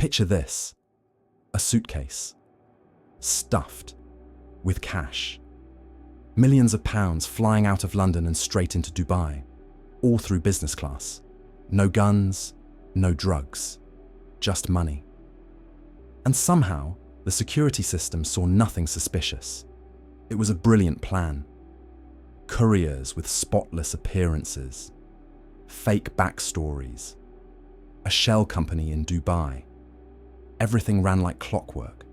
Picture this: a suitcase, stuffed with cash. Millions of pounds flying out of London and straight into Dubai, all through business class. No guns, no drugs, just money. And somehow, the security system saw nothing suspicious. It was a brilliant plan. Couriers with spotless appearances, fake backstories, a shell company in Dubai. Everything ran like clockwork,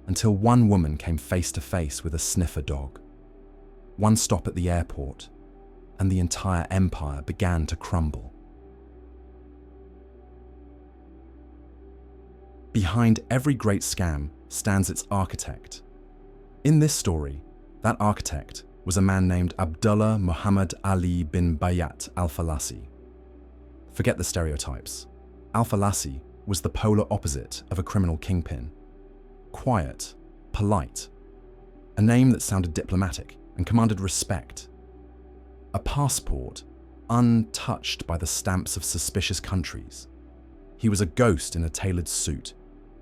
until one woman came face to face with a sniffer dog. One stop at the airport, and the entire empire began to crumble. Behind every great scam stands its architect. In this story, that architect was a man named Abdulla Muhammad Ali bin Bayat Alfalasi. Forget the stereotypes. Alfalasi was the polar opposite of a criminal kingpin. Quiet, polite, a name that sounded diplomatic and commanded respect. A passport untouched by the stamps of suspicious countries. He was a ghost in a tailored suit,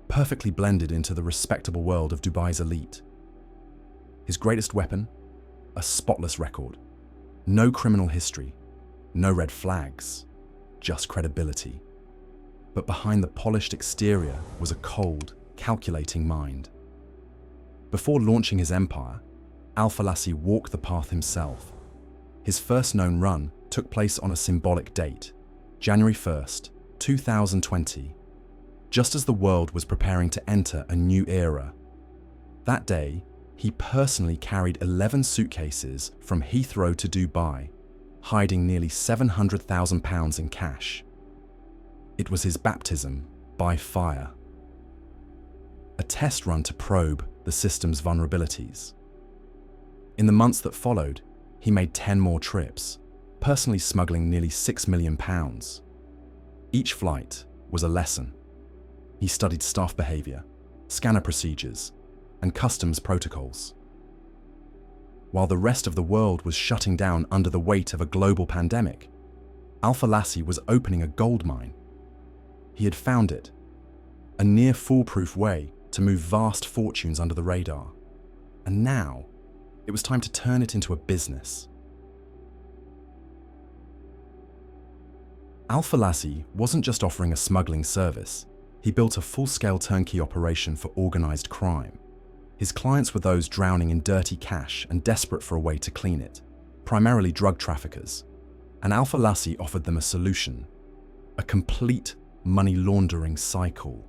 perfectly blended into the respectable world of Dubai's elite. His greatest weapon? A spotless record. No criminal history, no red flags, just credibility. But behind the polished exterior was a cold, calculating mind. Before launching his empire, Alfalasi walked the path himself. His first known run took place on a symbolic date, January 1st, 2020, just as the world was preparing to enter a new era. That day, he personally carried 11 suitcases from Heathrow to Dubai, hiding nearly £700,000 in cash. It was his baptism by fire. A test run to probe the system's vulnerabilities. In the months that followed, he made 10 more trips, personally smuggling nearly £6 million. Each flight was a lesson. He studied staff behavior, scanner procedures, and customs protocols. While the rest of the world was shutting down under the weight of a global pandemic, Alfalasi was opening a gold mine. He had found it, a near foolproof way to move vast fortunes under the radar. And now, it was time to turn it into a business. Alfalasi wasn't just offering a smuggling service. He built a full-scale turnkey operation for organized crime. His clients were those drowning in dirty cash and desperate for a way to clean it, primarily drug traffickers. And Alfalasi offered them a solution, a complete money laundering cycle.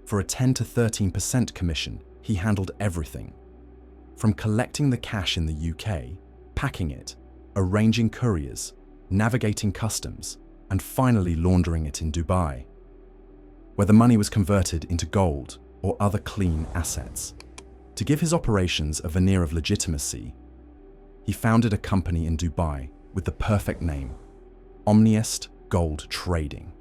For a 10 to 13% commission, he handled everything. From collecting the cash in the UK, packing it, arranging couriers, navigating customs, and finally laundering it in Dubai, where the money was converted into gold or other clean assets. To give his operations a veneer of legitimacy, he founded a company in Dubai with the perfect name, Omniest Gold Trading.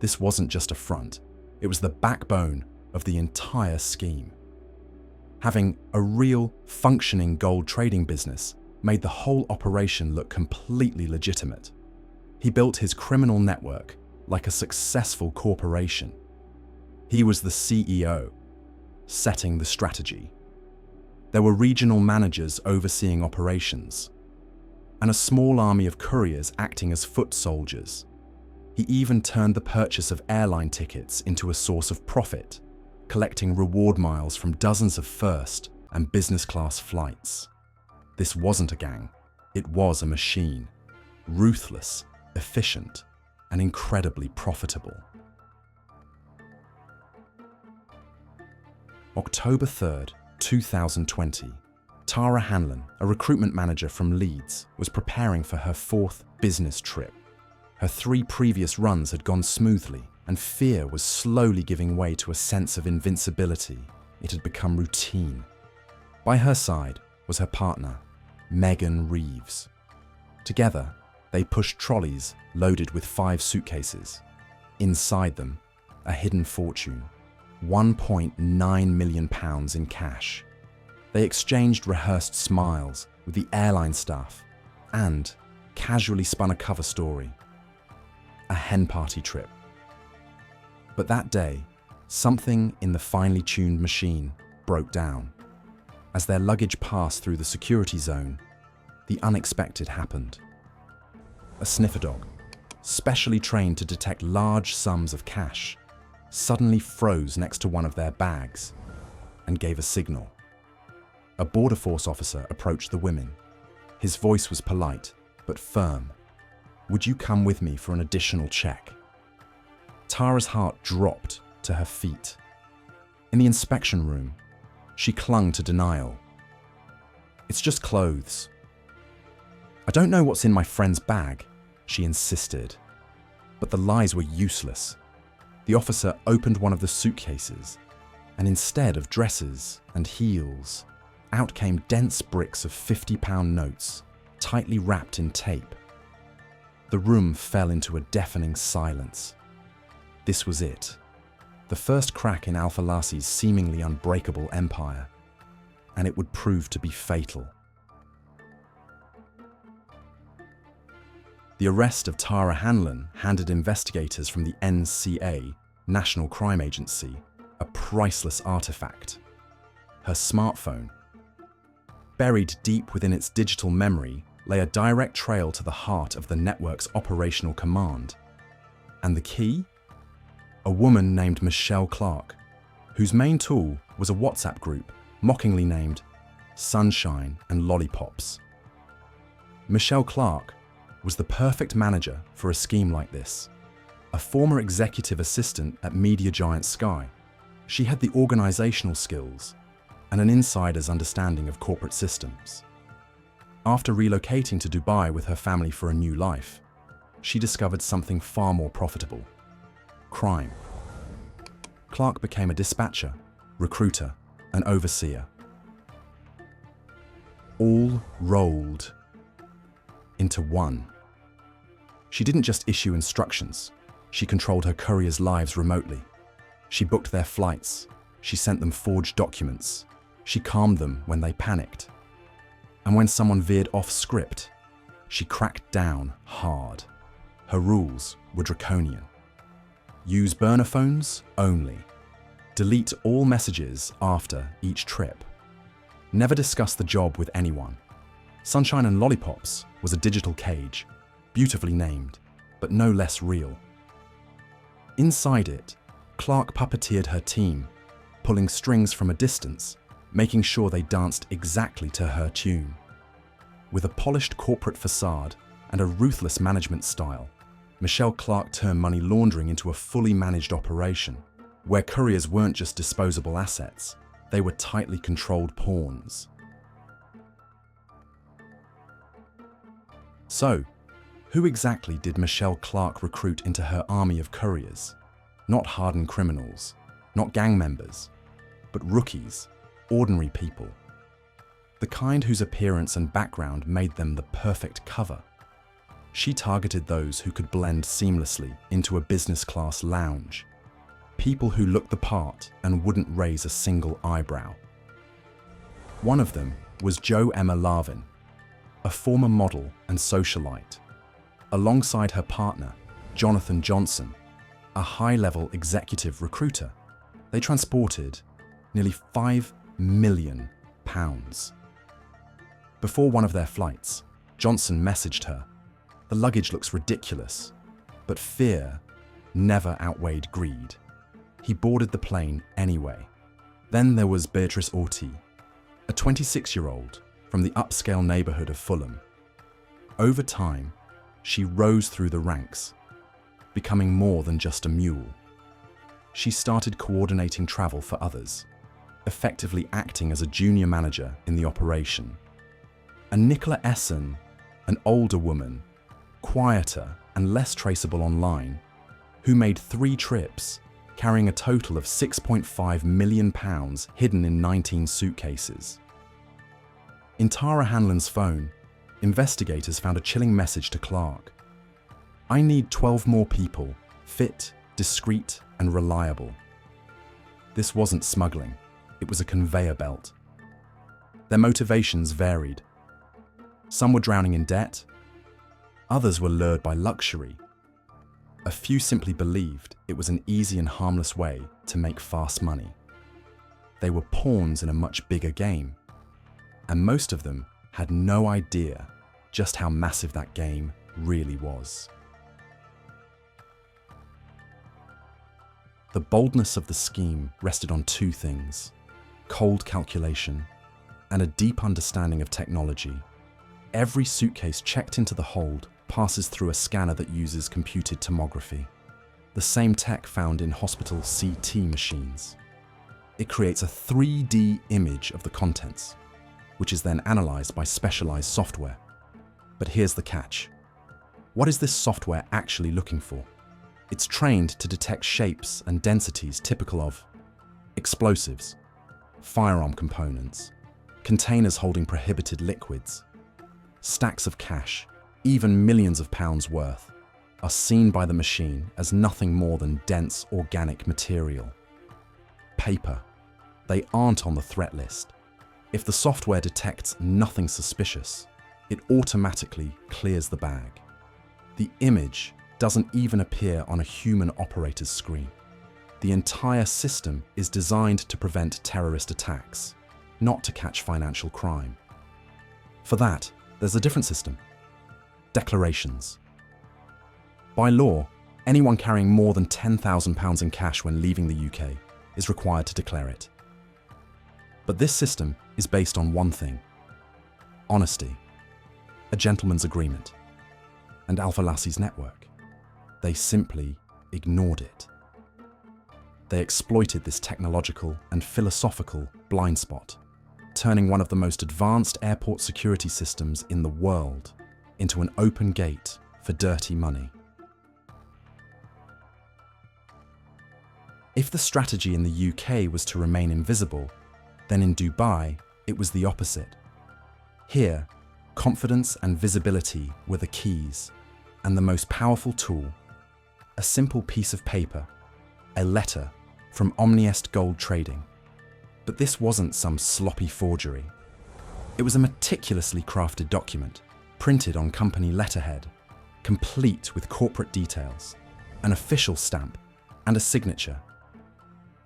This wasn't just a front, it was the backbone of the entire scheme. Having a real, functioning gold trading business made the whole operation look completely legitimate. He built his criminal network like a successful corporation. He was the CEO, setting the strategy. There were regional managers overseeing operations, and a small army of couriers acting as foot soldiers. He even turned the purchase of airline tickets into a source of profit, collecting reward miles from dozens of first and business class flights. This wasn't a gang, it was a machine, ruthless, efficient, and incredibly profitable. October 3rd, 2020, Tara Hanlon, a recruitment manager from Leeds, was preparing for her 4th business trip. Her 3 previous runs had gone smoothly, and fear was slowly giving way to a sense of invincibility. It had become routine. By her side was her partner, Megan Reeves. Together, they pushed trolleys loaded with 5 suitcases. Inside them, a hidden fortune, £1.9 million in cash. They exchanged rehearsed smiles with the airline staff and casually spun a cover story, a hen party trip. But that day, something in the finely tuned machine broke down. As their luggage passed through the security zone, the unexpected happened. A sniffer dog, specially trained to detect large sums of cash, suddenly froze next to one of their bags and gave a signal. A border force officer approached the women. His voice was polite, but firm. "Would you come with me for an additional check?" Tara's heart dropped to her feet. In the inspection room, she clung to denial. "It's just clothes." "I don't know what's in my friend's bag," she insisted. But the lies were useless. The officer opened one of the suitcases, and instead of dresses and heels, out came dense bricks of 50-pound notes, tightly wrapped in tape. The room fell into a deafening silence. This was it. The first crack in Alfalasi's seemingly unbreakable empire, and it would prove to be fatal. The arrest of Tara Hanlon handed investigators from the NCA, National Crime Agency, a priceless artifact: her smartphone. Buried deep within its digital memory lay a direct trail to the heart of the network's operational command. And the key? A woman named Michelle Clarke, whose main tool was a WhatsApp group mockingly named Sunshine and Lollipops. Michelle Clarke was the perfect manager for a scheme like this. A former executive assistant at media giant Sky, she had the organizational skills and an insider's understanding of corporate systems. After relocating to Dubai with her family for a new life, she discovered something far more profitable: crime. Clarke became a dispatcher, recruiter, and overseer. All rolled into one. She didn't just issue instructions, she controlled her couriers' lives remotely. She booked their flights, she sent them forged documents, she calmed them when they panicked. And when someone veered off script, she cracked down hard. Her rules were draconian. Use burner phones only. Delete all messages after each trip. Never discuss the job with anyone. Sunshine and Lollipops was a digital cage, beautifully named, but no less real. Inside it, Clarke puppeteered her team, pulling strings from a distance, making sure they danced exactly to her tune. With a polished corporate facade and a ruthless management style, Michelle Clarke turned money laundering into a fully managed operation, where couriers weren't just disposable assets, they were tightly controlled pawns. So, who exactly did Michelle Clarke recruit into her army of couriers? Not hardened criminals, not gang members, but rookies, ordinary people. The kind whose appearance and background made them the perfect cover. She targeted those who could blend seamlessly into a business-class lounge. People who looked the part and wouldn't raise a single eyebrow. One of them was Jo Emma Larvin, a former model and socialite. Alongside her partner, Jonathan Johnson, a high-level executive recruiter, they transported nearly £5 million. Before one of their flights, Johnson messaged her, "The luggage looks ridiculous," but fear never outweighed greed. He boarded the plane anyway. Then there was Beatrice Orti, a 26-year-old from the upscale neighborhood of Fulham. Over time, she rose through the ranks, becoming more than just a mule. She started coordinating travel for others, effectively acting as a junior manager in the operation. And Nicola Essen, an older woman, quieter and less traceable online, who made 3 trips, carrying a total of £6.5 million hidden in 19 suitcases. In Tara Hanlon's phone, investigators found a chilling message to Clarke. "I need 12 more people, fit, discreet, and reliable." This wasn't smuggling, it was a conveyor belt. Their motivations varied. Some were drowning in debt, others were lured by luxury. A few simply believed it was an easy and harmless way to make fast money. They were pawns in a much bigger game, and most of them had no idea just how massive that game really was. The boldness of the scheme rested on two things: cold calculation and a deep understanding of technology. Every suitcase checked into the hold passes through a scanner that uses computed tomography, the same tech found in hospital CT machines. It creates a 3D image of the contents, which is then analyzed by specialized software. But here's the catch. What is this software actually looking for? It's trained to detect shapes and densities typical of explosives, firearm components, containers holding prohibited liquids. Stacks of cash, even millions of pounds worth, are seen by the machine as nothing more than dense organic material. Paper. They aren't on the threat list. If the software detects nothing suspicious, it automatically clears the bag. The image doesn't even appear on a human operator's screen. The entire system is designed to prevent terrorist attacks, not to catch financial crime. For that, there's a different system. Declarations. By law, anyone carrying more than £10,000 in cash when leaving the UK is required to declare it. But this system is based on one thing: honesty, a gentleman's agreement, and Alfalasi's network. They simply ignored it. They exploited this technological and philosophical blind spot, turning one of the most advanced airport security systems in the world into an open gate for dirty money. If the strategy in the UK was to remain invisible, then in Dubai, it was the opposite. Here, confidence and visibility were the keys, and the most powerful tool: a simple piece of paper, a letter from Omniest Gold Trading. But this wasn't some sloppy forgery. It was a meticulously crafted document, printed on company letterhead, complete with corporate details, an official stamp, and a signature.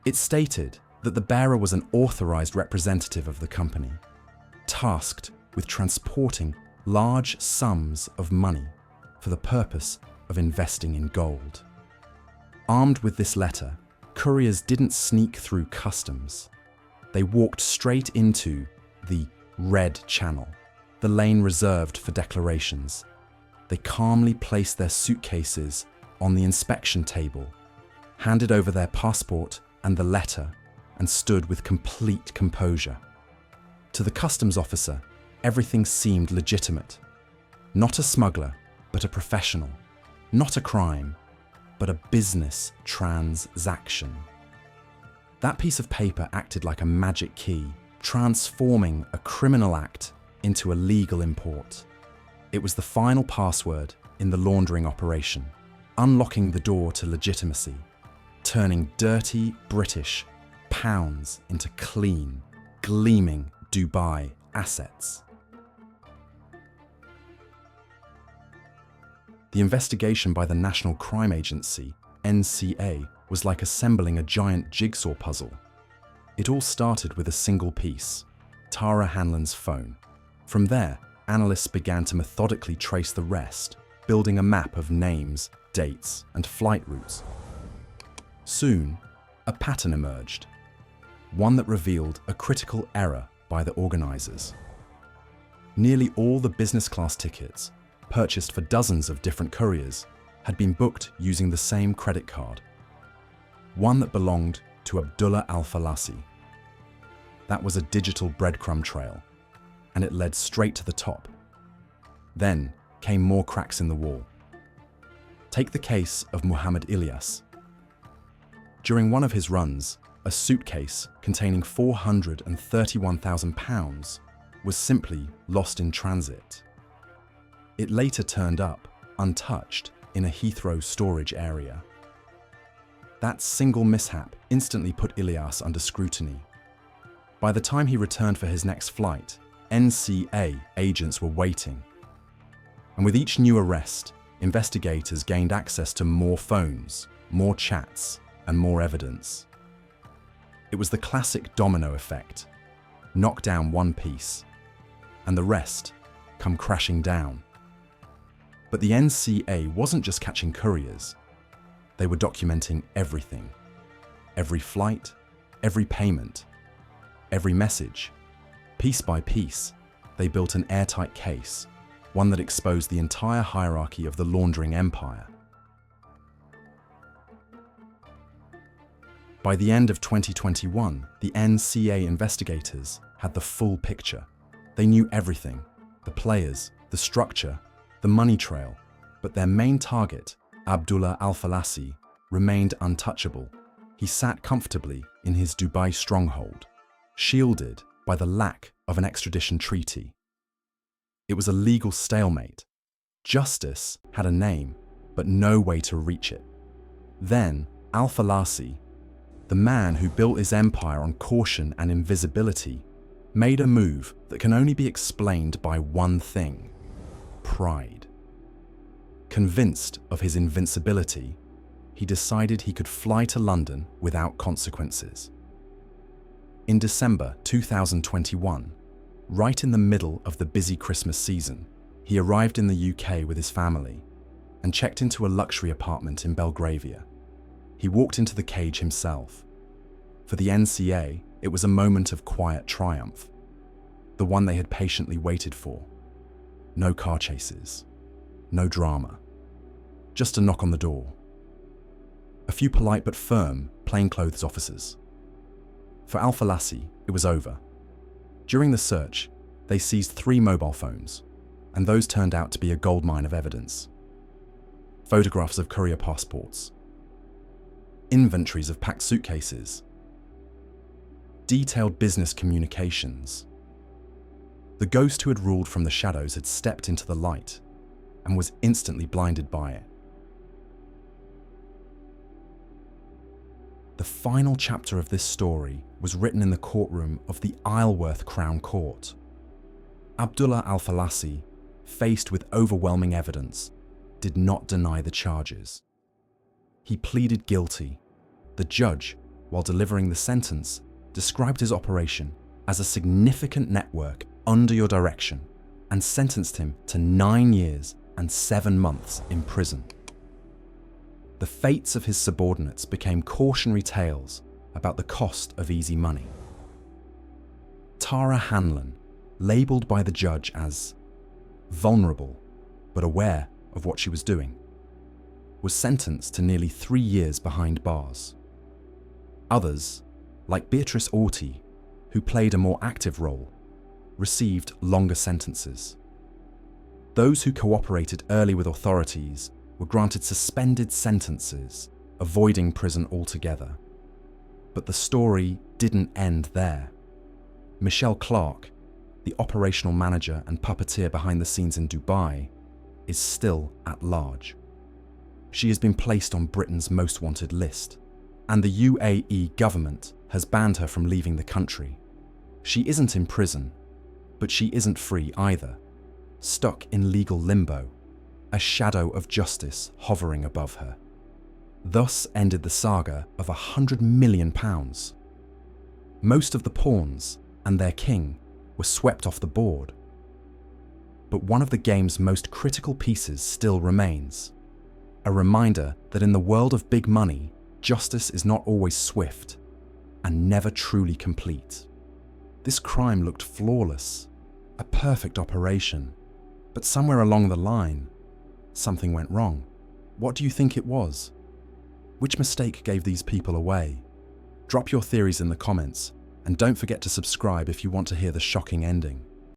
It stated that the bearer was an authorized representative of the company, tasked with transporting large sums of money for the purpose of investing in gold. Armed with this letter, couriers didn't sneak through customs. They walked straight into the red channel, the lane reserved for declarations. They calmly placed their suitcases on the inspection table, handed over their passport and the letter, and stood with complete composure. To the customs officer, everything seemed legitimate. Not a smuggler, but a professional. Not a crime, but a business transaction. That piece of paper acted like a magic key, transforming a criminal act into a legal import. It was the final password in the laundering operation, unlocking the door to legitimacy, turning dirty British pounds into clean, gleaming Dubai assets. The investigation by the National Crime Agency, NCA, was like assembling a giant jigsaw puzzle. It all started with a single piece: Tara Hanlon's phone. From there, analysts began to methodically trace the rest, building a map of names, dates, and flight routes. Soon, a pattern emerged, one that revealed a critical error by the organizers. Nearly all the business class tickets, purchased for dozens of different couriers, had been booked using the same credit card, one that belonged to Abdulla Alfalasi. That was a digital breadcrumb trail, and it led straight to the top. Then came more cracks in the wall. Take the case of Muhammad Ilyas. During one of his runs, a suitcase containing £431,000 was simply lost in transit. It later turned up, untouched, in a Heathrow storage area. That single mishap instantly put Ilyas under scrutiny. By the time he returned for his next flight, NCA agents were waiting. And with each new arrest, investigators gained access to more phones, more chats, and more evidence. It was the classic domino effect. Knock down one piece, and the rest come crashing down. But the NCA wasn't just catching couriers. They were documenting everything. Every flight, every payment, every message. Piece by piece, they built an airtight case, one that exposed the entire hierarchy of the laundering empire. By the end of 2021, the NCA investigators had the full picture. They knew everything: the players, the structure, the money trail, but their main target, Abdulla Alfalasi, remained untouchable. He sat comfortably in his Dubai stronghold, shielded by the lack of an extradition treaty. It was a legal stalemate. Justice had a name, but no way to reach it. Then, Alfalasi, the man who built his empire on caution and invisibility, made a move that can only be explained by one thing: pride. Convinced of his invincibility, he decided he could fly to London without consequences. In December 2021, right in the middle of the busy Christmas season, he arrived in the UK with his family and checked into a luxury apartment in Belgravia. He walked into the cage himself. For the NCA, it was a moment of quiet triumph, the one they had patiently waited for. No car chases, no drama, just a knock on the door. A few polite but firm plainclothes officers. For Alfalasi, it was over. During the search, they seized 3 mobile phones, and those turned out to be a goldmine of evidence. Photographs of courier passports, inventories of packed suitcases, detailed business communications. The ghost who had ruled from the shadows had stepped into the light and was instantly blinded by it. The final chapter of this story was written in the courtroom of the Isleworth Crown Court. Abdulla Alfalasi, faced with overwhelming evidence, did not deny the charges. He pleaded guilty. The judge, while delivering the sentence, described his operation as a significant network under your direction and sentenced him to 9 years and 7 months in prison. The fates of his subordinates became cautionary tales about the cost of easy money. Tara Hanlon, labelled by the judge as vulnerable but aware of what she was doing, was sentenced to nearly 3 years behind bars. Others, like Beatrice Orty, who played a more active role, received longer sentences. Those who cooperated early with authorities were granted suspended sentences, avoiding prison altogether. But the story didn't end there. Michelle Clarke, the operational manager and puppeteer behind the scenes in Dubai, is still at large. She has been placed on Britain's most wanted list, and the UAE government has banned her from leaving the country. She isn't in prison, but she isn't free either, stuck in legal limbo, a shadow of justice hovering above her. Thus ended the saga of £100 million. Most of the pawns and their king were swept off the board. But one of the game's most critical pieces still remains. A reminder that in the world of big money, justice is not always swift and never truly complete. This crime looked flawless, a perfect operation, but somewhere along the line, something went wrong. What do you think it was? Which mistake gave these people away? Drop your theories in the comments, and don't forget to subscribe if you want to hear the shocking ending.